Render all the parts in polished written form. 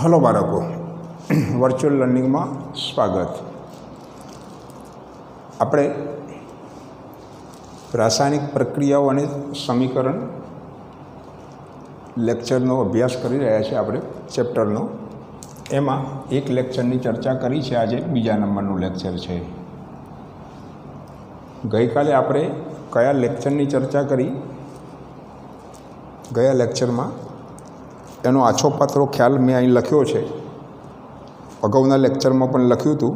Hello બાળકો, virtual લર્નિંગમાં સ્વાગત. આપણે રાસાયણિક પ્રક્રિયાઓ અને સમીકરણ લેક્ચરનો અભ્યાસ કરી રહ્યા છીએ. આપણે ચેપ્ટરનો એમાં એક લેક્ચરની ચર્ચા કરી છે. આજે બીજા નંબરનું લેક્ચર છે. ગઈકાલે આપણે કયા લેક્ચરની ચર્ચા કરી? ગયા લેક્ચરમાં એનો આછો પાતળો ખ્યાલ મેં અહીં લખ્યો છે. અગાઉના લેક્ચરમાં પણ લખ્યું હતું.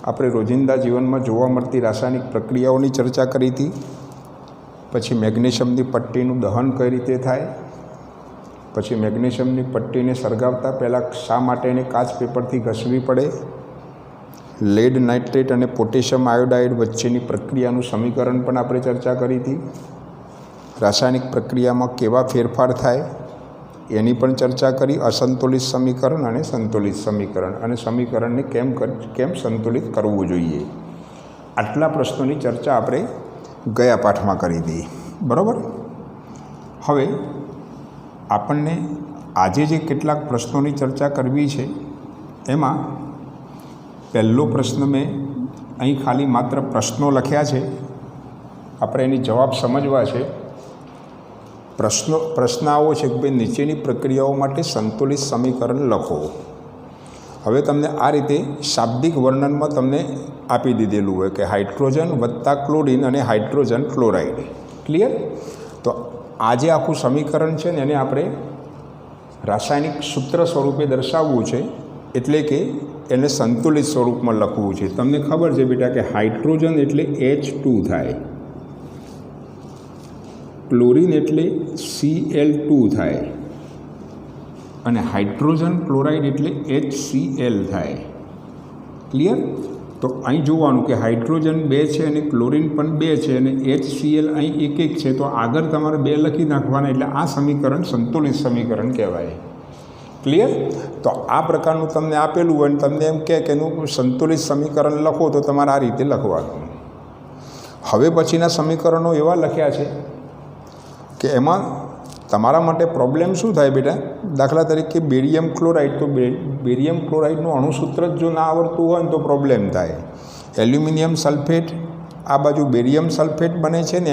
આપણે રોજિંદા જીવનમાં જોવા મળતી રાસાયણિક પ્રક્રિયાઓની ચર્ચા કરી હતી. પછી મેગ્નેશિયમની પટ્ટીનું દહન કઈ રીતે થાય, પછી મેગ્નેશિયમની પટ્ટીને સળગાવતા પહેલાં શા માટે એને કાચ પેપરથી ઘસવી પડે, લેડ નાઇટ્રેટ અને પોટેશિયમ આયોડાઇડ વચ્ચેની પ્રક્રિયાનું સમીકરણ પણ આપણે ચર્ચા કરી હતી. રાસાયણિક પ્રક્રિયામાં કેવા ફેરફાર થાય એની પણ ચર્ચા કરી. અસંતુલિત સમીકરણ અને સંતુલિત સમીકરણ, અને સમીકરણને કેમ સંતુલિત કરવું જોઈએ, આટલા પ્રશ્નોની ચર્ચા આપણે ગયા પાઠમાં કરી હતી. બરાબર. હવે આપણને આજે જે કેટલાક પ્રશ્નોની ચર્ચા કરવી છે એમાં પહેલો પ્રશ્ન મેં અહીં ખાલી માત્ર પ્રશ્નો લખ્યા છે. આપણે એની જવાબ સમજવા છે. પ્રશ્ન આવો છે કે ભાઈ નીચેની પ્રક્રિયાઓ માટે સંતુલિત સમીકરણ લખો. હવે તમને આ રીતે શાબ્દિક વર્ણનમાં તમને આપી દીધેલું હોય કે હાઇડ્રોજન વત્તા ક્લોરિન અને હાઇડ્રોજન ક્લોરાઇડ. ક્લિયર? તો આ જે આખું સમીકરણ છે ને એને આપણે રાસાયણિક સૂત્ર સ્વરૂપે દર્શાવવું છે, એટલે કે એને સંતુલિત સ્વરૂપમાં લખવું છે. તમને ખબર છે બેટા કે હાઇડ્રોજન એટલે H2 થાય, ક્લોરિન એટલે Cl2 થાય, અને હાઇડ્રોજન ક્લોરાઇડ એટલે HCl થાય. ક્લિયર? તો અહીં જોવાનું કે હાઇડ્રોજન 2 છે અને ક્લોરિન પણ 2 છે અને HCl અહીં એક છે. તો આગળ તમારે 2 લખી નાખવાના, એટલે આ સમીકરણ સંતુલિત સમીકરણ કહેવાય. ક્લિયર? તો આ પ્રકારનું તમને આપેલું હોય અને તમને એમ કે એનું સંતુલિત સમીકરણ લખો, તો તમારે આ રીતે લખવાનું. હવે પછીના સમીકરણો એવા લખ્યા છે કે એમાં તમારા માટે પ્રોબ્લેમ શું થાય બેટા? દાખલા તરીકે બેરિયમ ક્લોરાઇડ. તો બેરિયમ ક્લોરાઇડનું અણુસૂત્ર જ જો ના આવડતું હોય ને તો પ્રોબ્લેમ થાય. એલ્યુમિનિયમ સલ્ફેટ, આ બાજુ બેરિયમ સલ્ફેટ બને છે ને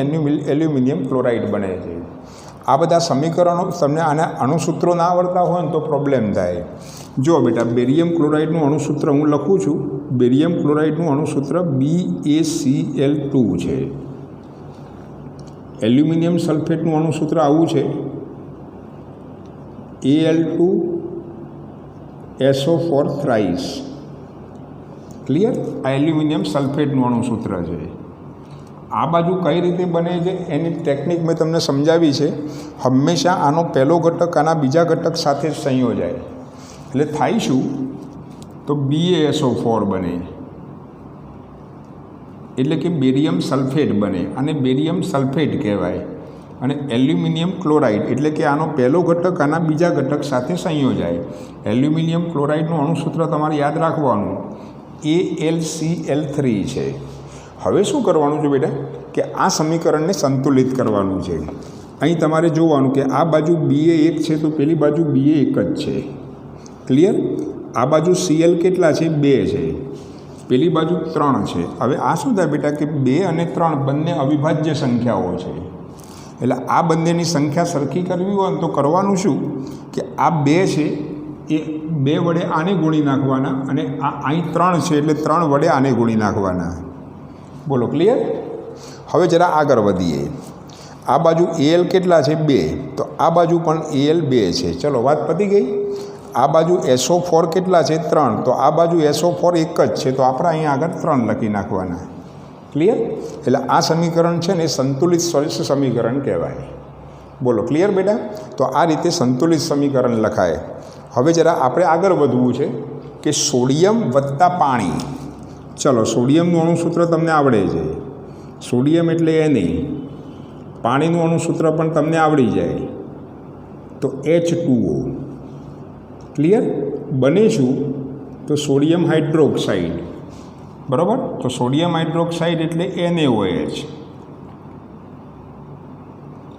એલ્યુમિનિયમ ક્લોરાઇડ બને છે. આ બધા સમીકરણો તમને આના અણુસૂત્રો ના આવડતા હોય ને તો પ્રોબ્લેમ થાય. જો બેટા, બેરિયમ ક્લોરાઇડનું અણુસૂત્ર હું લખું છું. બેરિયમ ક્લોરાઇડનું અણુસૂત્ર BaCl2 છે. એલ્યુમિનિયમ સલ્ફેટનું અણુસૂત્ર આવું છે, Al2SO4 થ્રાઇસ. ક્લિયર? આ એલ્યુમિનિયમ સલ્ફેટનું અણુસૂત્ર છે. આ બાજુ કઈ રીતે બને છે એની ટેકનિક મેં તમને સમજાવી છે. હંમેશા આનો પહેલો ઘટક આના બીજા ઘટક સાથે જ સંયોજાય, એટલે થાય શું? તો BaSO4 બને, એટલે કે બેરિયમ સલ્ફેટ બને, અને બેરિયમ સલ્ફેટ કહેવાય. અને એલ્યુમિનિયમ ક્લોરાઇડ એટલે કે આનો પહેલો ઘટક આના બીજા ઘટક સાથે સંયોજાય. એલ્યુમિનિયમ ક્લોરાઇડનું અણુસૂત્ર તમારે યાદ રાખવાનું, AlCl3 છે. હવે શું કરવાનું છે બેટા કે આ સમીકરણને સંતુલિત કરવાનું છે. અહીં તમારે જોવાનું કે આ બાજુ Ba1 છે તો પેલી બાજુ Ba1 જ છે. ક્લિયર? આ બાજુ Cl કેટલા છે? 2 છે. પેલી બાજુ 3 છે. હવે આ શું થાય બેટા કે 2 અને 3 બંને અવિભાજ્ય સંખ્યાઓ છે. એટલે આ બંનેની સંખ્યા સરખી કરવી હોય ને તો કરવાનું શું કે આ 2 છે એ 2 વડે આને ગુણી નાખવાના, અને આ અહીં 3 છે એટલે 3 વડે આને ગુણી નાખવાના. બોલો, ક્લિયર? હવે જરા આગળ વધીએ. આ બાજુ Al કેટલા છે? 2. તો આ બાજુ પણ Al 2 છે. ચલો, વાત પતી ગઈ. આ બાજુ SO4 કેટલા છે? 3. તો આ બાજુ SO4 એક જ છે, તો આપણે અહીંયા આગળ 3 લખી નાખવાના. ક્લિયર? એટલે આ સમીકરણ છે ને સંતુલિત સમીકરણ કહેવાય. બોલો, ક્લિયર બેટા? તો આ રીતે સંતુલિત સમીકરણ લખાય. હવે જરા આપણે આગળ વધવું છે કે સોડિયમ વત્તા પાણી. ચલો, સોડિયમનું અણુસૂત્ર તમને આવડે છે. સોડિયમ એટલે Na. પાણીનું અણુસૂત્ર પણ તમને આવડી જાય, તો H2O. ક્લિયર? બને શું? તો સોડિયમ હાઇડ્રોક્સાઇડ. બરાબર? તો સોડિયમ હાઇડ્રોક્સાઇડ એટલે NaOH.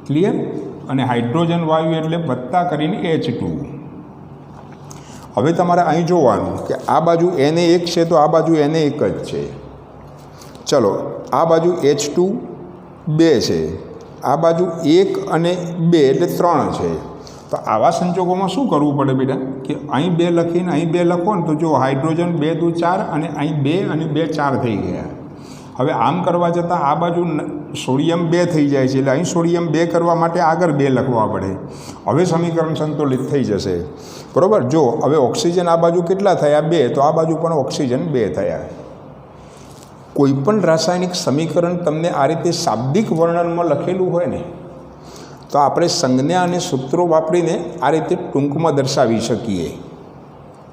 ક્લિયર? અને હાઇડ્રોજન વાયુ એટલે વત્તા કરીને H2. હવે તમારે અહીં જોવાનું કે આ બાજુ Na1 છે તો આ બાજુ Na1 જ છે. ચલો આ બાજુ H2 2 છે, આ બાજુ 1 અને 2 એટલે 3 છે. તો આવા સંજોગોમાં શું કરવું પડે બેટા કે અહીં 2 લખીને અહીં 2 લખો ને તો જો હાઇડ્રોજન 2 દુ 4 અને અહીં 2 અને 2 4 થઈ ગયા. હવે આમ કરવા જતાં આ બાજુ સોડિયમ 2 થઈ જાય છે એટલે અહીં સોડિયમ 2 કરવા માટે આગળ 2 લખવા પડે. હવે સમીકરણ સંતુલિત થઈ જશે. બરાબર. જો હવે ઓક્સિજન આ બાજુ કેટલા થયા 2, તો આ બાજુ પણ ઓક્સિજન 2 થયા. કોઈપણ રાસાયણિક સમીકરણ તમને આ રીતે શાબ્દિક વર્ણનમાં લખેલું હોય ને તો આપણે સંજ્ઞા અને સૂત્રો વાપરીને આ રીતે ટૂંકમાં દર્શાવી શકીએ.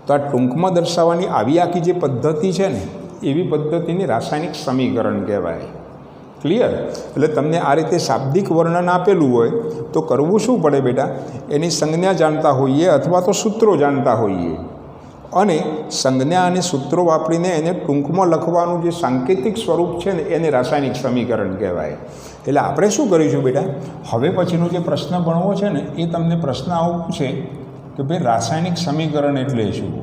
તો આ ટૂંકમાં દર્શાવવાની આવી આખી જે પદ્ધતિ છે ને એવી પદ્ધતિને રાસાયણિક સમીકરણ કહેવાય. ક્લિયર? એટલે તમને આ રીતે શાબ્દિક વર્ણન આપેલું હોય તો કરવું શું પડે બેટા, એની સંજ્ઞા જાણતા હોઈએ અથવા તો સૂત્રો જાણતા હોઈએ અને સંજ્ઞા અને સૂત્રો વાપરીને એને ટૂંકમાં લખવાનું જે સાંકેતિક સ્વરૂપ છે ને એને રાસાયણિક સમીકરણ કહેવાય. એટલે આપણે શું કરીશું બેટા, હવે પછીનો જે પ્રશ્ન ભણવો છે ને એ તમને પ્રશ્ન આવું છે કે ભાઈ રાસાયણિક સમીકરણ એટલે શું.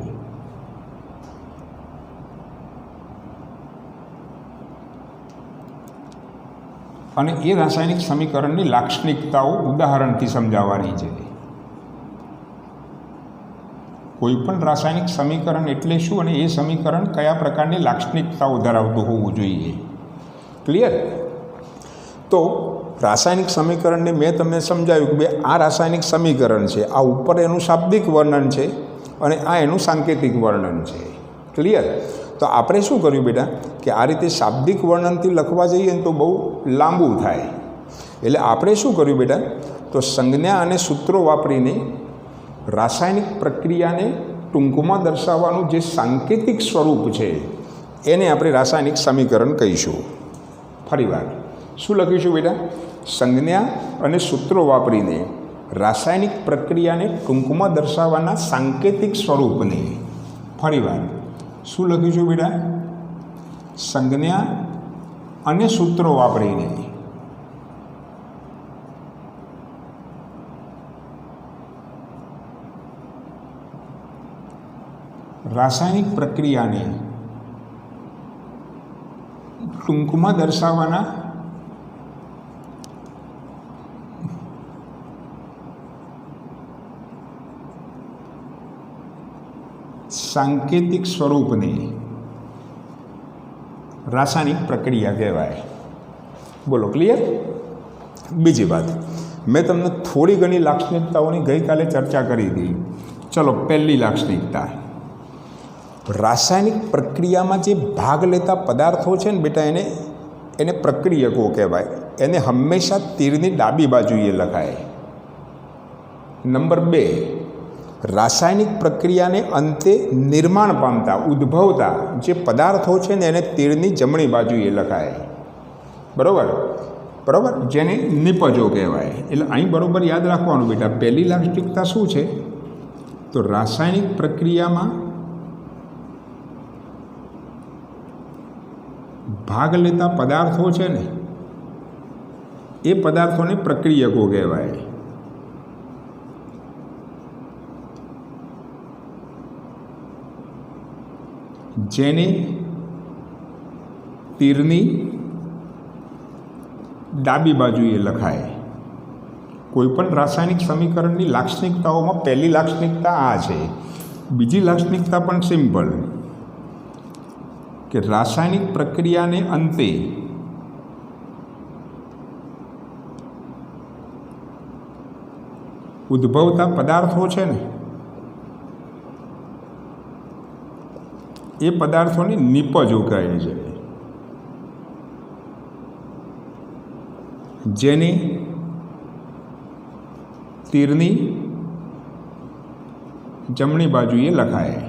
અને એ રાસાયણિક સમીકરણની લાક્ષણિકતાઓ ઉદાહરણથી સમજાવવાની છે. કોઈપણ રાસાયણિક સમીકરણ એટલે શું અને એ સમીકરણ કયા પ્રકારની લાક્ષણિકતાઓ ધરાવતું હોવું જોઈએ. ક્લિયર? તો રાસાયણિક સમીકરણને મેં તમને સમજાવ્યું કે ભાઈ આ રાસાયણિક સમીકરણ છે, આ ઉપર એનું શાબ્દિક વર્ણન છે અને આ એનું સાંકેતિક વર્ણન છે. ક્લિયર? તો આપણે શું કર્યું બેટા કે આ રીતે શાબ્દિક વર્ણનથી લખવા જઈએ ને તો બહુ લાંબુ થાય. એટલે આપણે શું કર્યું બેટા, તો સંજ્ઞા અને સૂત્રો વાપરીને રાસાયણિક પ્રક્રિયાને ટૂંકમાં દર્શાવવાનું જે સાંકેતિક સ્વરૂપ છે એને આપણે રાસાયણિક સમીકરણ કહીશું. ફરીવાર શું લખીશું બેટા, સંજ્ઞા અને સૂત્રો વાપરીને રાસાયણિક પ્રક્રિયાને ટૂંકમાં દર્શાવવાના સાંકેતિક સ્વરૂપને. ફરીવાર શું લખીશું બેટા, સંજ્ઞા અને સૂત્રો વાપરીને રાસાયણિક પ્રક્રિયાને ટૂંકમાં દર્શાવવાના સાંકેતિક સ્વરૂપને રાસાયણિક પ્રક્રિયા કહેવાય. બોલો ક્લિયર? બીજી વાત, મેં તમને થોડી ઘણી લાક્ષણિકતાઓની ગઈકાલે ચર્ચા કરી હતી. ચલો પહેલી લાક્ષણિકતા, રાસાયણિક પ્રક્રિયામાં જે ભાગ લેતા પદાર્થો છે ને બેટા એને પ્રક્રિયકો કહેવાય. એને હંમેશા તીરની ડાબી બાજુએ લખાય. નંબર 2, રાસાયણિક પ્રક્રિયાને અંતે નિર્માણ પામતા ઉદ્ભવતા જે પદાર્થો છે ને એને તીરની જમણી બાજુએ લખાય. બરાબર, જેને નિપજો કહેવાય. એટલે અહીં બરાબર યાદ રાખવાનું બેટા, પહેલી લાક્ષણિકતા શું છે તો રાસાયણિક પ્રક્રિયામાં ભાગ લેતા પદાર્થો છે ને એ પદાર્થોને પ્રક્રિયકો કહેવાય. જેને તીરની ડાબી બાજુએ લખાય. કોઈપણ રાસાયણિક સમીકરણની લાક્ષણિકતાઓમાં પહેલી લાક્ષણિકતા આ છે. બીજી લાક્ષણિકતા પણ સિમ્પલ કે રાસાયણિક પ્રક્રિયાને અંતે ઉદ્ભવતા પદાર્થો છે ને એ પદાર્થોને નિપજો કહે છે. જેને તીરની જમણી બાજુએ લખાય.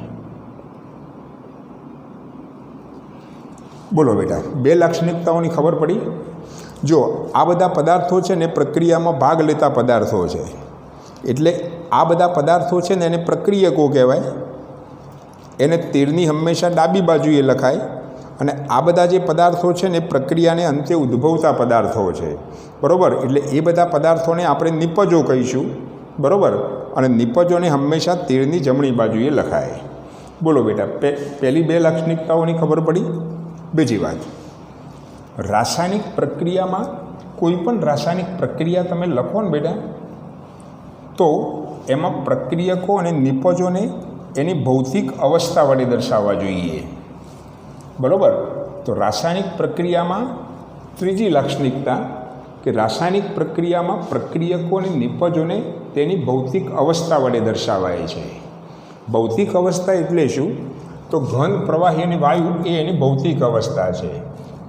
બોલો બેટા, 2 લાક્ષણિકતાઓની ખબર પડી? જો આ બધા પદાર્થો છે ને પ્રક્રિયામાં ભાગ લેતા પદાર્થો છે, એટલે આ બધા પદાર્થો છે ને એને પ્રક્રિયકો કહેવાય. એને તીરની હંમેશા ડાબી બાજુએ લખાય. અને આ બધા જે પદાર્થો છે ને પ્રક્રિયાને અંતે ઉદ્ભવતા પદાર્થો છે. બરાબર? એટલે એ બધા પદાર્થોને આપણે નિપજો કહીશું. બરાબર? અને નિપજોને હંમેશા તીરની જમણી બાજુએ લખાય. બોલો બેટા, પહેલી બે લાક્ષણિકતાઓની ખબર પડી. બીજી વાત, રાસાયણિક પ્રક્રિયામાં કોઈ પણ રાસાયણિક પ્રક્રિયા તમે લખો ને બેટા, તો એમાં પ્રક્રિયકો અને નિપજોને એની ભૌતિક અવસ્થા વડે દર્શાવવા જોઈએ. બરાબર? તો રાસાયણિક પ્રક્રિયામાં ત્રીજી લાક્ષણિકતા કે રાસાયણિક પ્રક્રિયામાં પ્રક્રિયકો અને નિપજોને તેની ભૌતિક અવસ્થા વડે દર્શાવાય છે. ભૌતિક અવસ્થા એટલે શું? તો ઘન, પ્રવાહી અને વાયુ એ એની ભૌતિક અવસ્થા છે.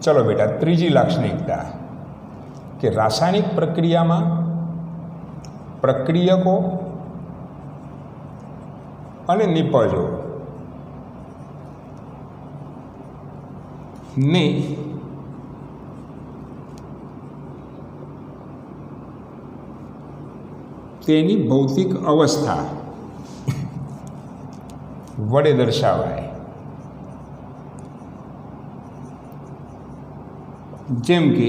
ચલો બેટા, ત્રીજી લાક્ષણિકતા કે રાસાયણિક પ્રક્રિયામાં પ્રક્રિયકો અને નિપજો ને તેની ભૌતિક અવસ્થા વડે દર્શાવાય. જેમ કે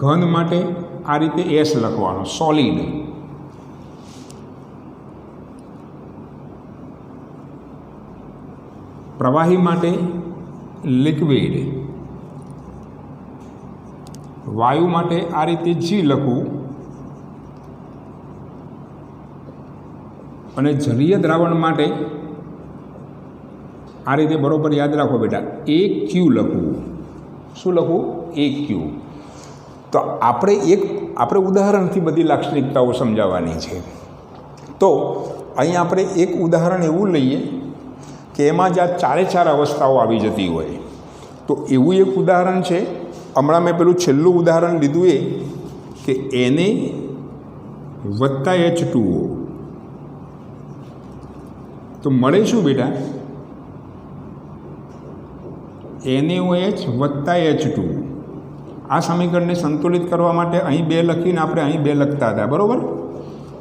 ઘન માટે આ રીતે એસ લખવાનો, સોલિડ. પ્રવાહી માટે લિક્વિડ. વાયુ માટે આ રીતે જી લખવું. અને જલીય દ્રાવણ માટે આ રીતે બરોબર યાદ રાખો બેટા, એ ક્યુ લખવું. શું લખવું? એ ક્યુ. તો આપણે ઉદાહરણથી બધી લાક્ષણિકતાઓ સમજાવવાની છે. તો અહીં આપણે એક ઉદાહરણ એવું લઈએ કે એમાં જ આ ચારે ચાર અવસ્થાઓ આવી જતી હોય. તો એવું એક ઉદાહરણ છે, હમણાં મેં પેલું છેલ્લું ઉદાહરણ લીધું એ કે Na વત્તા H2O. તો મળે શું બેટા? NaOH વત્તા H2. આ સમીકરણને સંતુલિત કરવા માટે અહીં 2 લખીને આપણે અહીં 2 લખતા હતા, બરાબર?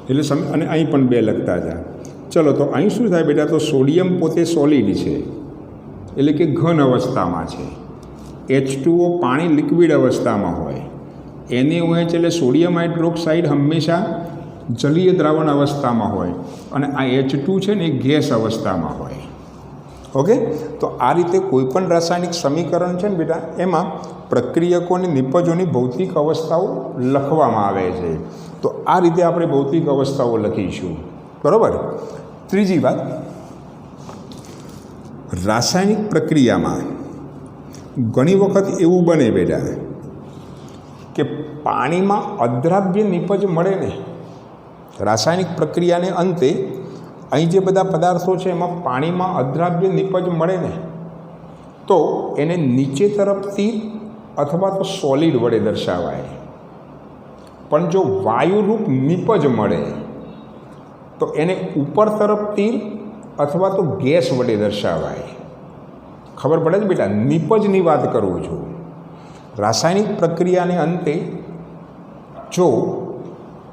એટલે અને અહીં પણ 2 લખતા હતા. ચલો, તો અહીં શું થાય બેટા? તો સોડિયમ પોતે સોલિડ છે, એટલે કે ઘન અવસ્થામાં છે. H2O પાણી લિક્વિડ અવસ્થામાં હોય. NaOH એટલે સોડિયમ હાઇડ્રોક્સાઇડ હંમેશા જલીય દ્રાવણ અવસ્થામાં હોય. અને આ H2 છે ને એ ગેસ અવસ્થામાં હોય. ઓકે? તો આ રીતે કોઈ પણ રાસાયણિક સમીકરણ છે ને બેટા, એમાં પ્રક્રિયકો અને નિપજોની ભૌતિક અવસ્થાઓ લખવામાં આવે છે. તો આ રીતે આપણે ભૌતિક અવસ્થાઓ લખીશું. બરાબર? ત્રીજી વાત, રાસાયણિક પ્રક્રિયામાં ઘણી વખત એવું બને બેટા કે પાણીમાં અદ્રાવ્ય નિપજ મળે ને. રાસાયણિક પ્રક્રિયાને અંતે અહીં જે બધા પદાર્થો છે એમાં પાણીમાં અદ્રાવ્ય નિપજ મળે ને, તો એને નીચે તરફથી અથવા તો સોલિડ વડે દર્શાવાય. પણ જો વાયુરૂપ નિપજ મળે તો એને ઉપર તરફથી અથવા તો ગેસ વડે દર્શાવાય. ખબર પડે છે બેટા? નિપજની વાત કરું છું. રાસાયણિક પ્રક્રિયાને અંતે જો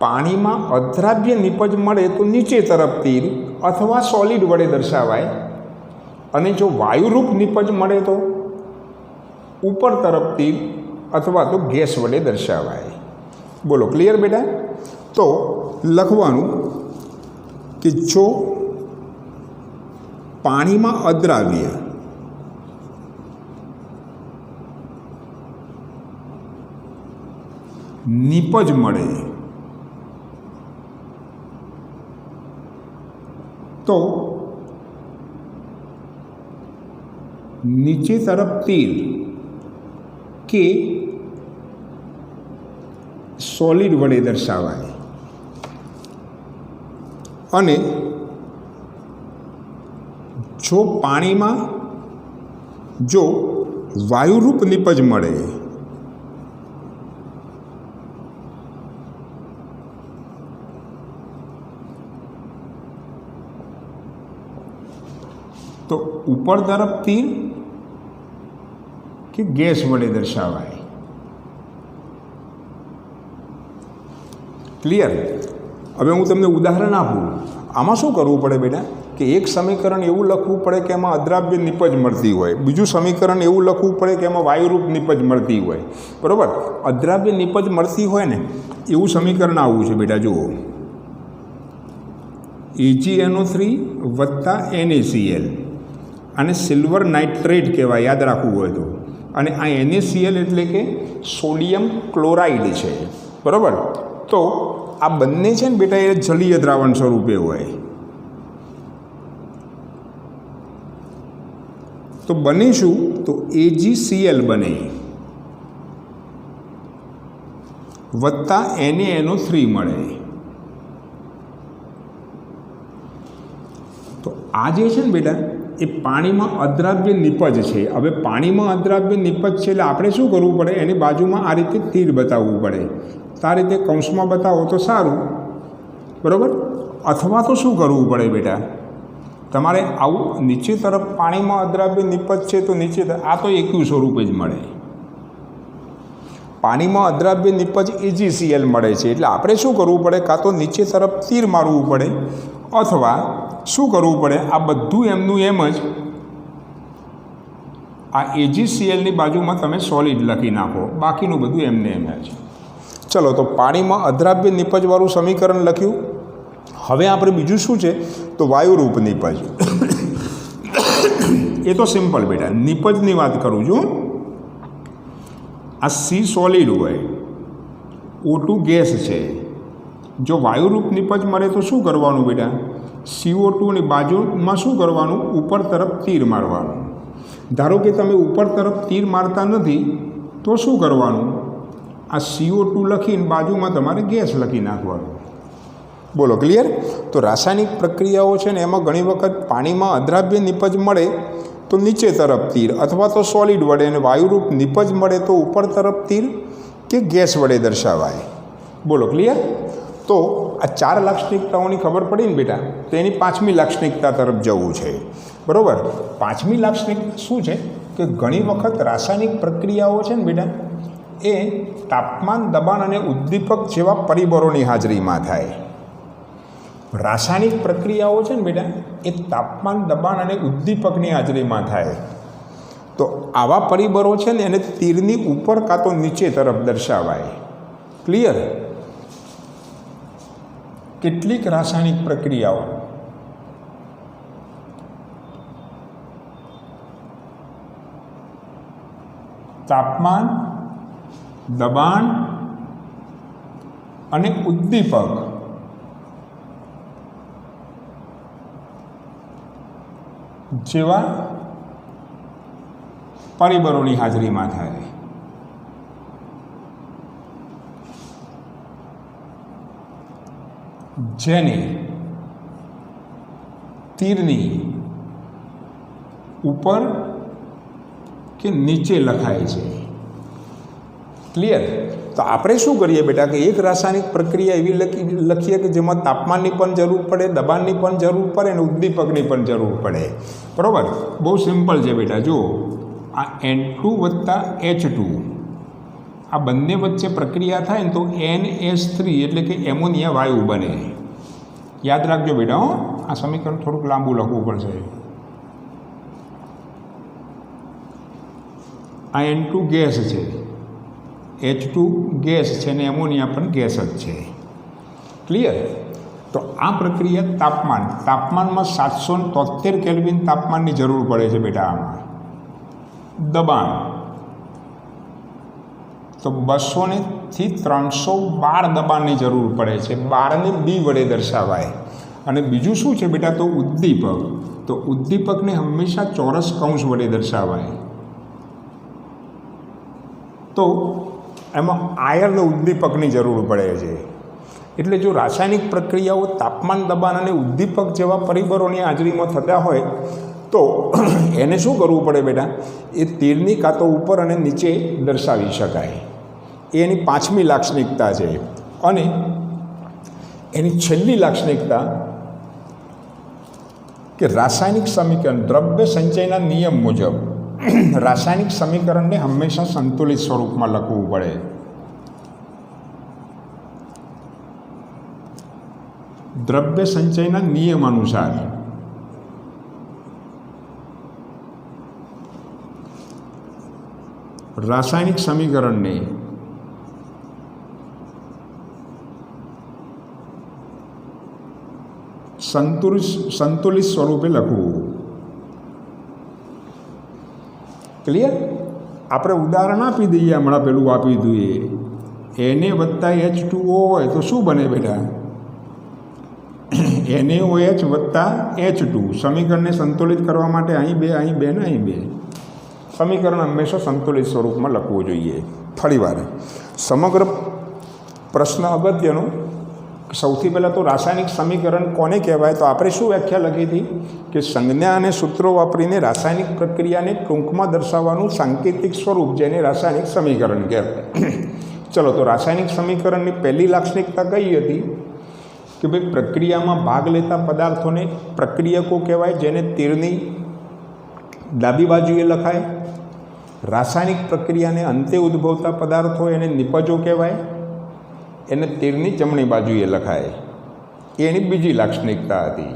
પાણીમાં અદ્રાવ્ય નિપજ મળે તો નીચે તરફથી અથવા સોલિડ વડે દર્શાવાય. અને જો વાયુરૂપ નિપજ મળે તો ઉપર તરફથી અથવા તો ગેસ વડે દર્શાવાય. બોલો, ક્લિયર બેટા? તો લખવાનું કે જો પાણીમાં અદ્રાવ્ય નિપજ મળે તો નીચે તરફ તીર કે સોલિડ વડે દર્શાવાય. અને જો પાણીમાં જો વાયુરૂપ નિપજ મળે તો ઉપર તરફ તીર કે ગેસ વડે દર્શાવાય. ક્લિયર? હવે હું તમને ઉદાહરણ આપું. આમાં શું કરવું પડે બેટા કે એક સમીકરણ એવું લખવું પડે કે એમાં અદ્રાવ્ય નિપજ મળતી હોય, બીજું સમીકરણ એવું લખવું પડે કે એમાં વાયુરૂપ નિપજ મળતી હોય, બરાબર. અદ્રાવ્ય નિપજ મળતી હોય ને એવું સમીકરણ આવું છે બેટા, જુઓ, AgNO3 વત્તા NaCl, આને સિલ્વર નાઇટ્રેટ કહેવાય, યાદ રાખવું હોય તો. અને આ NaCl એટલે કે સોડિયમ ક્લોરાઇડ છે, બરાબર. તો આ બંને છે ને બેટા એ જલીય દ્રાવણ સ્વરૂપે હોય. તો બને શું? તો AgCl બને વત્તા NaNO3 મળે. તો આ જે છે ને બેટા એ પાણીમાં અદ્રાવ્ય નિપજ છે. હવે પાણીમાં અદ્રાવ્ય નિપજ છે એટલે આપણે શું કરવું પડે? એની બાજુમાં આ રીતે તીર બતાવવું પડે. તો આ રીતે કૌંસમાં બતાવો તો સારું, બરાબર. અથવા તો શું કરવું પડે બેટા? તમારે આવું નીચે તરફ પાણીમાં અદ્રાવ્ય નિપજ છે તો નીચે આ તો એકયું સ્વરૂપે જ મળે. પાણીમાં અદ્રાવ્ય નિપજ AgCl મળે છે એટલે આપણે શું કરવું પડે? કાં તો નીચે તરફ તીર મારવું પડે અથવા શું કરવું પડે? આ બધું એમનું એમ જ આ AgClની બાજુમાં તમે સોલિડ લખી નાખો, બાકીનું બધું એમને એમ જ. ચલો, તો પાણીમાં અદ્રાવ્ય નિપજવાળું સમીકરણ લખ્યું. હવે આપણે બીજું શું છે? તો વાયુરૂપ નિપજ. એ તો સિમ્પલ બેટા, નિપજની વાત કરું છું. આ C સોલિડ હોય, O2 ગેસ છે. જો વાયુરૂપ નિપજ મળે તો શું કરવાનું બેટા? CO2ની બાજુમાં શું કરવાનું? ઉપર તરફ તીર મારવાનું. ધારો કે તમે ઉપર તરફ તીર મારતા નથી તો શું કરવાનું? આ CO2 લખીને બાજુમાં તમારે ગેસ લખી નાખવાનું. બોલો, ક્લિયર? તો રાસાયણિક પ્રક્રિયાઓ છે ને એમાં ઘણી વખત પાણીમાં અદ્રાવ્ય નિપજ મળે તો નીચે તરફ તીર અથવા તો સોલિડ વડે, અને વાયુરૂપ નિપજ મળે તો ઉપર તરફ તીર કે ગેસ વડે દર્શાવાય. બોલો, ક્લિયર? તો આ 4 લાક્ષણિકતાઓની ખબર પડી ને બેટા, તો એની 5મી લાક્ષણિકતા તરફ જવું છે, બરાબર. 5મી લાક્ષણિકતા શું છે? કે ઘણી વખત રાસાયણિક પ્રક્રિયાઓ છે ને બેટા એ તાપમાન, દબાણ અને ઉદ્દીપક જેવા પરિબળોની હાજરીમાં થાય. રાસાયણિક પ્રક્રિયાઓ છે ને બેટા એ તાપમાન, દબાણ અને ઉદ્દીપકની હાજરીમાં થાય. તો આવા પરિબળો છે ને એને તીરની ઉપર કાં તો નીચે તરફ દર્શાવાય. ક્લિયર? કેટલીક રાસાયણિક પ્રક્રિયાઓ તાપમાન, દબાણ અને ઉદ્દીપક જેવા પરિબળોની હાજરીમાં થાય. જેને તીરની ઉપર કે નીચે લખાય છે. ક્લિયર? તો આપણે શું કરીએ બેટા કે એક રાસાયણિક પ્રક્રિયા એવી લખીએ કે જેમાં તાપમાનની પણ જરૂર પડે, દબાણની પણ જરૂર પડે અને ઉદ્દીપકની પણ જરૂર પડે, બરાબર. બહુ સિમ્પલ છે બેટા. જુઓ, આ N2 વત્તા H2 આ બંને વચ્ચે પ્રક્રિયા થાય ને તો NH3 એટલે કે એમોનિયા વાયુ બને. યાદ રાખજો બેટા, આ સમીકરણ થોડુંક લાંબુ લખવું પડશે. આ N2 ગેસ છે, H2 ગેસ છે ને એમોનિયા પણ ગેસ જ છે. ક્લિયર? તો આ પ્રક્રિયા તાપમાનમાં 773 કેલ્વિન તાપમાનની જરૂર પડે છે બેટા. આમાં દબાણ તો 200 થી 312 દબાણની જરૂર પડે છે. 12ને B વડે દર્શાવાય. અને બીજું શું છે બેટા? તો ઉદ્દીપક. તો ઉદ્દીપકને હંમેશા ચોરસ કૌંસ વડે દર્શાવાય. તો એમાં આયર્ન ઉદ્દીપકની જરૂર પડે છે. એટલે જો રાસાયણિક પ્રક્રિયાઓ તાપમાન, દબાણ અને ઉદ્દીપક જેવા પરિબળોની હાજરીમાં થતા હોય તો એને શું કરવું પડે બેટા? એ તીરની કાં તો ઉપર અને નીચે દર્શાવી શકાય. એ એની 5મી લાક્ષણિકતા છે. અને એની છેલ્લી લાક્ષણિકતા કે રાસાયણિક સમીકરણ દ્રવ્ય સંચયના નિયમ મુજબ રાસાયણિક સમીકરણને હંમેશા સંતુલિત સ્વરૂપમાં લખવું પડે. દ્રવ્ય સંચયના નિયમ અનુસાર રાસાયણિક સમીકરણને સંતુલિત સ્વરૂપે લખવું. ક્લિયર? આપણે ઉદાહરણ આપી દઈએ, હમણાં પેલું આપી દઈએ. Na+H2O હોય તો શું બને બેટા? NaOH+H2. સમીકરણને સંતુલિત કરવા માટે અહીં 2 અહીં 2 ને અહીં 2. સમીકરણ હંમેશા સંતુલિત સ્વરૂપમાં લખવું જોઈએ. ફરીવાર સમગ્ર પ્રશ્ન અગત્યનો. સૌથી પહેલાં તો રાસાયણિક સમીકરણ કોને કહેવાય? તો આપણે શું વ્યાખ્યા લખી હતી કે સંજ્ઞા અને સૂત્રો વાપરીને રાસાયણિક પ્રક્રિયાને ટૂંકમાં દર્શાવવાનું સાંકેતિક સ્વરૂપ, જેને રાસાયણિક સમીકરણ કહેવાય. ચલો, તો રાસાયણિક સમીકરણની પહેલી લાક્ષણિકતા કઈ હતી કે ભાઈ પ્રક્રિયામાં ભાગ લેતા પદાર્થોને પ્રક્રિયકો કહેવાય, જેને તીરની ડાબી બાજુએ લખાય. રાસાયણિક પ્રક્રિયાને અંતે ઉદ્ભવતા પદાર્થો એને નિપજો કહેવાય, એને તીરની જમણી બાજુએ લખાય. એની બીજી લાક્ષણિકતા હતી.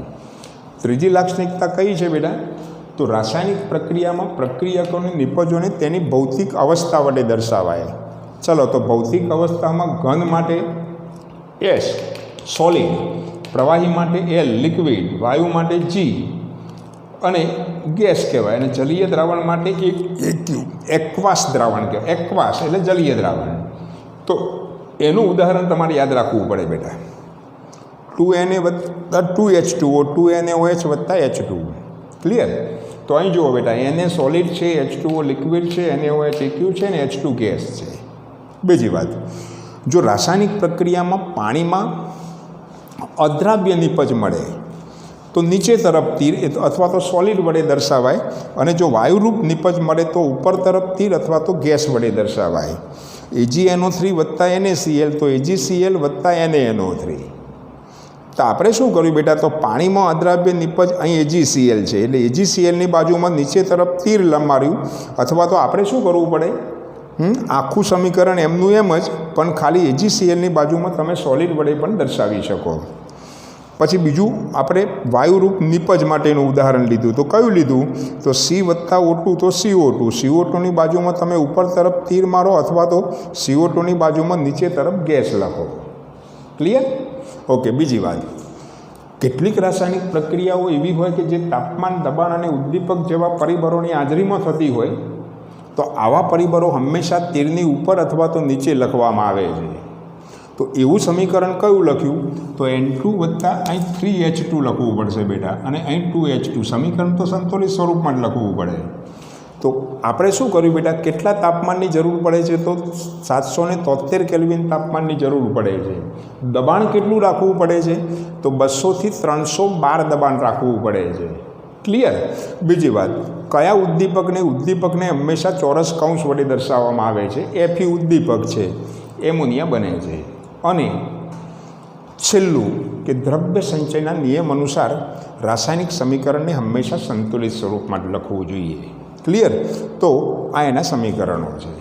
ત્રીજી લાક્ષણિકતા કઈ છે બેટા? તો રાસાયણિક પ્રક્રિયામાં પ્રક્રિયકોને નિપજોને તેની ભૌતિક અવસ્થા વડે દર્શાવાય. ચલો, તો ભૌતિક અવસ્થામાં ઘન માટે S સોલિડ, પ્રવાહી માટે L લિક્વિડ, વાયુ માટે G અને ગેસ કહેવાય, અને જલીય દ્રાવણ માટે એક્વાસ દ્રાવણ કહેવાય. એક્વાસ એટલે જલીય દ્રાવણ. તો એનું ઉદાહરણ તમારે યાદ રાખવું પડે બેટા. 2Na+2H2O 2NaOH+H2. ક્લિયર? તો અહીં જુઓ બેટા, Na સોલિડ છે, H2O લિક્વિડ છે, NaOH એક્યુ છે ને H2 ગેસ છે. બીજી વાત, જો રાસાયણિક પ્રક્રિયામાં પાણીમાં અદ્રાવ્ય નિપજ મળે તો નીચે તરફ તીર અથવા તો સોલિડ વડે દર્શાવાય, અને જો વાયુરૂપ નિપજ મળે તો ઉપર તરફ તીર અથવા તો ગેસ વડે દર્શાવાય. AgNO3+NaCl તો AgCl+NaNO3. તો આપણે શું કર્યું બેટા? તો પાણીમાં અદ્રાવ્ય નિપજ અહીં AgCl છે, એટલે AgClની બાજુમાં નીચે તરફ તીર લંબાડ્યું, અથવા તો આપણે શું કરવું પડે? આખું સમીકરણ એમનું એમ જ, પણ ખાલી AgClની બાજુમાં તમે સોલિડ વડે પણ દર્શાવી શકો. પછી બીજું આપણે વાયુરૂપ નિપજ માટેનું ઉદાહરણ લીધું. તો કયું લીધું? તો C+O2 તો CO2. CO2ની બાજુમાં તમે ઉપર તરફ તીર મારો, અથવા તો CO2ની બાજુમાં નીચે તરફ ગેસ લખો. ક્લિયર? ઓકે. બીજી વાત, કેટલીક રાસાયણિક પ્રક્રિયાઓ એવી હોય કે જે તાપમાન, દબાણ અને ઉદ્દીપક જેવા પરિબળોની હાજરીમાં થતી હોય, તો આવા પરિબળો હંમેશા તીરની ઉપર અથવા તો નીચે લખવામાં આવે છે. તો એવું સમીકરણ કયું લખ્યું? તો N2+અહીં 3H2 લખવું પડશે બેટા, અને અહીં 2H2. સમીકરણ તો સંતુલિત સ્વરૂપમાં જ લખવું પડે. તો આપણે શું કર્યું બેટા? કેટલા તાપમાનની જરૂર પડે છે? તો 773 કેલ્વિન તાપમાનની જરૂર પડે છે. દબાણ કેટલું રાખવું પડે છે? તો 200 થી 312 દબાણ રાખવું પડે છે. ક્લિયર? બીજી વાત, કયા ઉદ્દીપકને હંમેશા ચોરસ કૌંસ વડે દર્શાવવામાં આવે છે? Fe ઉદ્દીપક છે, એમોનિયા બને છે. અને છેલ્લું કે દ્રવ્ય સંચયના નિયમ અનુસાર રાસાયણિક સમીકરણને હંમેશા સંતુલિત સ્વરૂપમાં લખવું જોઈએ. ક્લિયર? તો આ એના સમીકરણો છે.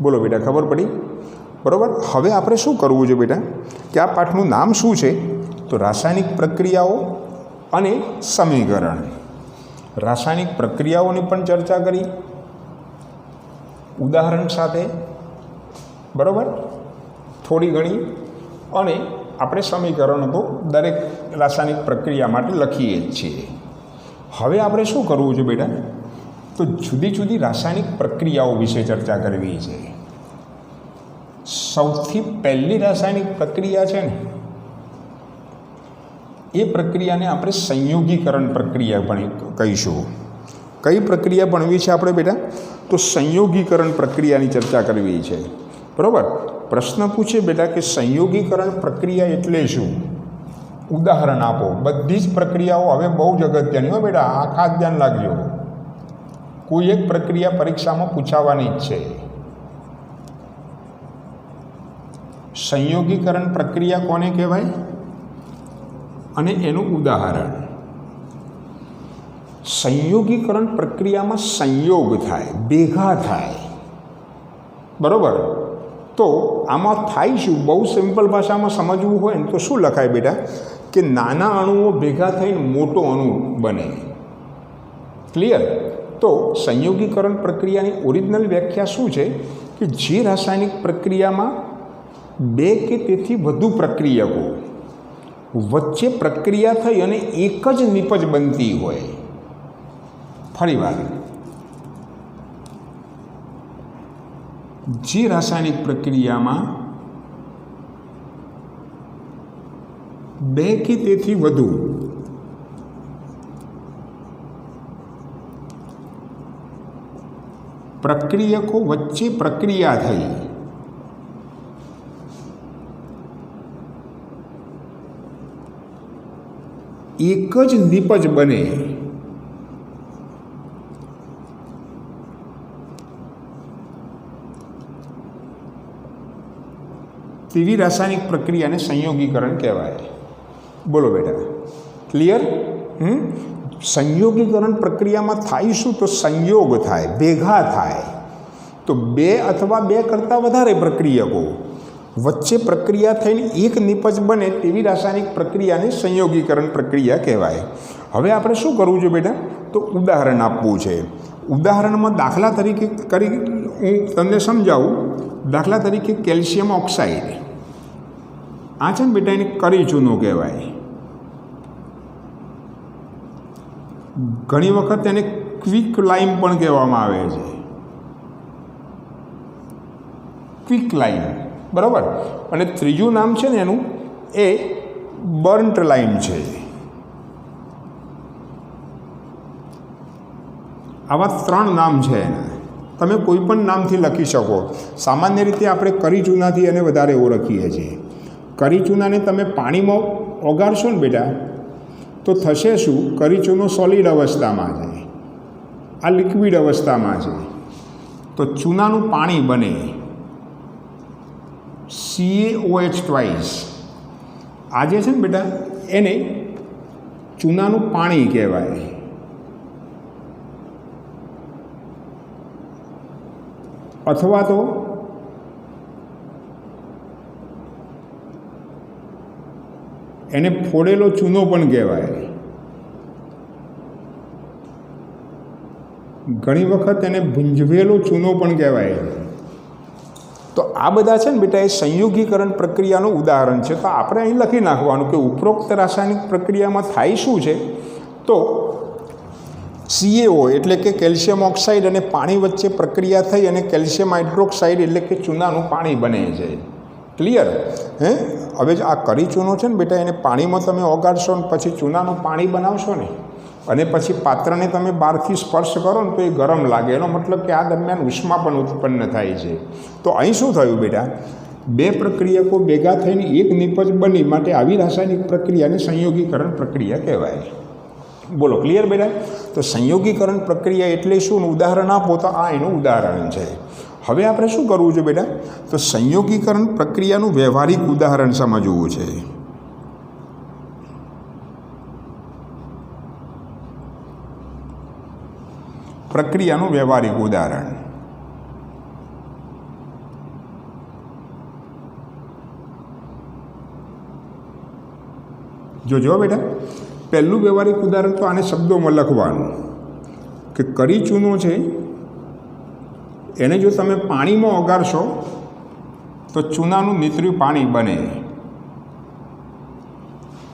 બોલો બેટા, ખબર પડી? બરાબર. હવે આપણે શું કરવું છે બેટા? કે આ પાઠનું નામ શું છે? તો રાસાયણિક પ્રક્રિયાઓ અને સમીકરણ. રાસાયણિક પ્રક્રિયાઓની પણ ચર્ચા કરી ઉદાહરણ સાથે, બરાબર, થોડી ઘણી, અને આપણે સમીકરણો તો દરેક રાસાયણિક પ્રક્રિયા માટે લખીએ જ છીએ. હવે આપણે શું કરવું છે બેટા? તો જુદી જુદી રાસાયણિક પ્રક્રિયાઓ વિશે ચર્ચા કરવી છે. સૌથી પહેલી રાસાયણિક પ્રક્રિયા છે ને, એ પ્રક્રિયાને આપણે સંયોગીકરણ પ્રક્રિયા કહીશું. કઈ પ્રક્રિયા ભણવી છે આપણે બેટા? તો સંયોગીકરણ પ્રક્રિયાની ચર્ચા કરવી છે. બરાબર. પ્રશ્ન પૂછે બેટા કે સંયોગીકરણ પ્રક્રિયા એટલે શું? ઉદાહરણ આપો. બધી જ પ્રક્રિયાઓ હવે બહુ જ અગત્યની હોય બેટા, આ ખાસ ધ્યાન રાખજો. કોઈ એક પ્રક્રિયા પરીક્ષામાં પૂછાવાની જ છે. સંયોગીકરણ પ્રક્રિયા કોને કહેવાય અને એનું ઉદાહરણ. સંયોગીકરણ પ્રક્રિયામાં સંયોગ થાય, ભેગા થાય. બરાબર. તો આમાં થાય શું? બહુ સિમ્પલ ભાષામાં સમજવું હોય ને તો શું લખાય બેટા? કે નાના અણુઓ ભેગા થઈને મોટો અણુ બને. ક્લિયર? તો સંયોગીકરણ પ્રક્રિયાની ઓરિજિનલ વ્યાખ્યા શું છે કે જે રાસાયણિક પ્રક્રિયામાં બે કે તેથી વધુ પ્રક્રિયકો વચ્ચે પ્રક્રિયા થઈ અને એક જ નિપજ બનતી હોય. ફરીવાર, જે રાસાયણિક પ્રક્રિયામાં બે કે તેથી વધુ પ્રક્રિયકો વચ્ચે પ્રક્રિયા થઈ એક જ નિપજ બને તેવી રાસાયણિક પ્રક્રિયાને સંયોગીકરણ કહેવાય. બોલો બેટા, ક્લિયર? સંયોગીકરણ પ્રક્રિયામાં થાય શું? તો સંયોગ થાય, ભેગા થાય. તો બે અથવા બે કરતાં વધારે પ્રક્રિયકો વચ્ચે પ્રક્રિયા થઈને એક નિપજ બને તેવી રાસાયણિક પ્રક્રિયાને સંયોગીકરણ પ્રક્રિયા કહેવાય. હવે આપણે શું કરવું છે બેટા? તો ઉદાહરણ આપવું છે. ઉદાહરણમાં દાખલા તરીકે હું તમને સમજાવું. દાખલા તરીકે કેલ્શિયમ ઓક્સાઇડ, આ છે ને બેટા, એને કરી ચૂનો કહેવાય. ઘણી વખત એને ક્વિક લાઇમ પણ કહેવામાં આવે છે. ક્વિક લાઇમ, બરાબર. અને ત્રીજું નામ છે ને એનું, એ બર્ન્ટ લાઇમ છે. આવા ત્રણ નામ છે એના. તમે કોઈ પણ નામથી લખી શકો. સામાન્ય રીતે આપણે કરી ચૂનાથી એને વધારે ઓળખીએ છીએ. કરી ચૂનાને તમે પાણીમાં ઓગાળશો ને બેટા, તો થશે શું? કરી ચૂનો સોલિડ અવસ્થામાં છે, આ લિક્વિડ અવસ્થામાં છે. તો ચૂનાનું પાણી બને, CaOH2. આ જે છે ને બેટા, એને ચૂનાનું પાણી કહેવાય. અથવા તો એને ફોડેલો ચૂનો પણ કહેવાય. ઘણી વખત એને ભૂંજવેલો ચૂનો પણ કહેવાય. તો આ બધા છે ને બેટા, એ સંયોગીકરણ પ્રક્રિયાનું ઉદાહરણ છે. તો આપણે અહીં લખી નાખવાનું કે ઉપરોક્ત રાસાયણિક પ્રક્રિયામાં થાય શું છે? તો CaO એટલે કે કેલ્શિયમ ઓક્સાઇડ અને પાણી વચ્ચે પ્રક્રિયા થઈ અને કેલ્શિયમ હાઇડ્રોક્સાઇડ એટલે કે ચૂનાનું પાણી બને છે. ક્લિયર? હવે આ કરી ચૂનો છે ને બેટા, એને પાણીમાં તમે ઓગાળશો ને પછી ચૂનાનું પાણી બનાવશો ને, અને પછી પાત્રને તમે બહારથી સ્પર્શ કરો ને તો એ ગરમ લાગે. એનો મતલબ કે આ દરમિયાન ઉષ્મા પણ ઉત્પન્ન થાય છે. તો અહીં શું થયું બેટા? બે પ્રક્રિયકો ભેગા થઈને એક નિપજ બની, માટે આવી રાસાયણિક પ્રક્રિયાને સંયોગીકરણ પ્રક્રિયા કહેવાય. બોલો, ક્લિયર બેટા? તો સંયોગીકરણ પ્રક્રિયા એટલે શું? ઉદાહરણ આપો તો આ એનું ઉદાહરણ છે. હવે આપણે શું કરવું છે બેટા? તો સંયોગીકરણ પ્રક્રિયાનું વ્યવહારિક ઉદાહરણ સમજવું છે. પ્રક્રિયાનું વ્યવહારિક ઉદાહરણ. જોજો બેટા, પહેલું વ્યવહારિક ઉદાહરણ તો આને શબ્દોમાં લખવાનું કે કરી ચૂનો છે, એને જો તમે પાણીમાં ઓગાળશો તો ચૂનાનું નીતર્યું પાણી બને.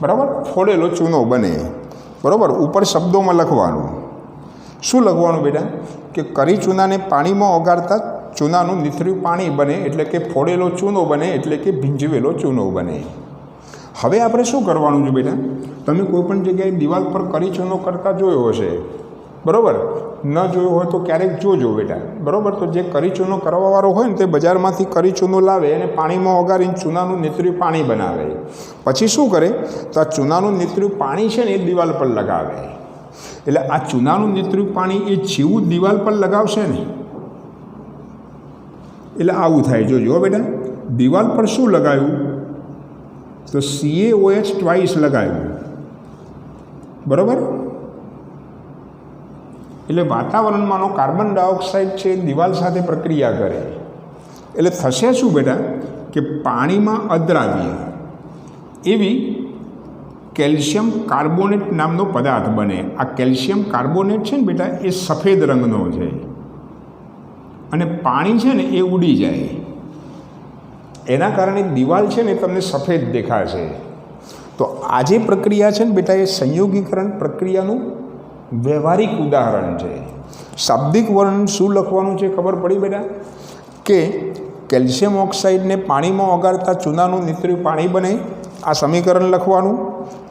બરાબર? ફોડેલો ચૂનો બને. બરાબર? ઉપર શબ્દોમાં લખવાનું. શું લખવાનું બેટા? કે કરી ચૂનાને પાણીમાં ઓગાળતા ચૂનાનું નીતર્યું પાણી બને, એટલે કે ફોડેલો ચૂનો બને, એટલે કે ભીંજવેલો ચૂનો બને. હવે આપણે શું કરવાનું છે બેટા? તમે કોઈ પણ જગ્યાએ દિવાલ પર કરી ચૂનો કરતા જોયો હશે, બરાબર? ન જોયો હોય તો ક્યારેક જોજો બેટા, બરાબર? તો જે કરી ચૂનો કરવાવાળો હોય ને તે બજારમાંથી કરી ચૂનો લાવે અને પાણીમાં ઓગાળીને ચૂનાનું નીતર્યું પાણી બનાવે. પછી શું કરે? તો આ ચૂનાનું નીતર્યું પાણી છે ને એ દિવાલ પર લગાવે. એટલે આ ચૂનાનું નીતર્યું પાણી એ જેવું દિવાલ પર લગાવશે ને એટલે આવું થાય. જોજો બેટા, દિવાલ પર શું લગાવ્યું? તો CaOH2 લગાવ્યું. બરાબર? એટલે વાતાવરણમાંનો કાર્બન ડાયોક્સાઇડ છે દિવાલ સાથે પ્રક્રિયા કરે. એટલે થશે શું બેટા? કે પાણીમાં અદ્રાવ્ય એવી કેલ્શિયમ કાર્બોનેટ નામનો પદાર્થ બને. આ કેલ્શિયમ કાર્બોનેટ છે ને બેટા એ સફેદ રંગનો છે અને પાણી છે ને એ ઉડી જાય, એના કારણે દિવાલ છે ને તમને સફેદ દેખાશે. તો આ જે પ્રક્રિયા છે ને બેટા એ સંયોગીકરણ પ્રક્રિયાનું વ્યવહારિક ઉદાહરણ છે. શાબ્દિક વર્ણન શું લખવાનું છે ખબર પડી બેટા? કે કેલ્શિયમ ઓક્સાઇડને પાણીમાં ઓગાળતા ચૂનાનું નિતર્યું પાણી બને. આ સમીકરણ લખવાનું.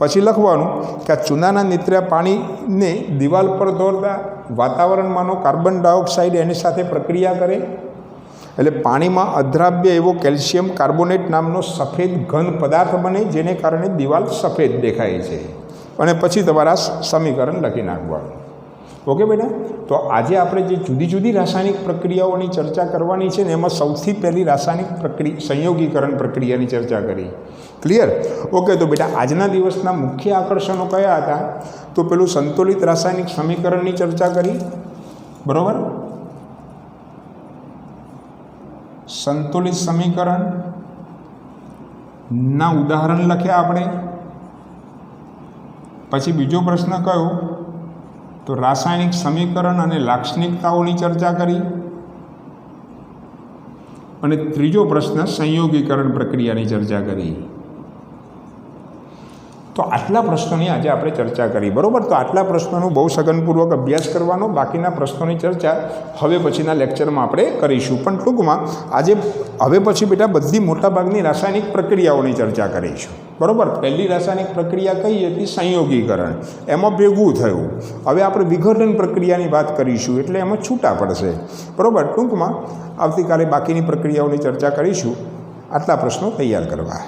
પછી લખવાનું કે આ ચૂનાના નિતર્યા પાણીને દિવાલ પર દોરતા વાતાવરણમાંનો કાર્બન ડાયોક્સાઇડ એની સાથે પ્રક્રિયા કરે એટલે પાણીમાં અદ્રાવ્ય એવો કેલ્શિયમ કાર્બોનેટ નામનો સફેદ ઘન પદાર્થ બને, જેને કારણે દિવાલ સફેદ દેખાય છે. અને પછી તમારા સમીકરણ લખી નાખવાનું. ઓકે બેટા? તો આજે આપણે જે જુદી જુદી રાસાયણિક પ્રક્રિયાઓની ચર્ચા કરવાની છે ને એમાં સૌથી પહેલી રાસાયણિક સંયોગીકરણ પ્રક્રિયાની ચર્ચા કરી. ક્લિયર? ઓકે. તો બેટા આજના દિવસના મુખ્ય આકર્ષણો કયા હતા? તો પેલું સંતુલિત રાસાયણિક સમીકરણની ચર્ચા કરી, બરાબર? સંતુલિત સમીકરણના ઉદાહરણ લખ્યા આપણે. પછી બીજો પ્રશ્ન કયો? તો રાસાયણિક સમીકરણ અને લાક્ષણિકતાઓની ચર્ચા કરી. અને ત્રીજો પ્રશ્ન સંયોગીકરણ પ્રક્રિયાની ચર્ચા કરી. તો આટલા પ્રશ્નોની આજે આપણે ચર્ચા કરી, બરાબર? તો આટલા પ્રશ્નોનો બહુ સઘનપૂર્વક અભ્યાસ કરવાનો. બાકીના પ્રશ્નોની ચર્ચા હવે પછીના લેક્ચરમાં આપણે કરીશું. પણ ટૂંકમાં આજે હવે પછી બેટા બધી મોટાભાગની રાસાયણિક પ્રક્રિયાઓની ચર્ચા કરીશું, બરાબર? પહેલી રાસાયણિક પ્રક્રિયા કઈ હતી? સંયોગીકરણ. એમાં ભેગું થયું. હવે આપણે વિઘટન પ્રક્રિયાની વાત કરીશું એટલે એમાં છૂટા પડશે, બરાબર? ટૂંકમાં આવતીકાલે બાકીની પ્રક્રિયાઓની ચર્ચા કરીશું. આટલા પ્રશ્નો તૈયાર કરવા.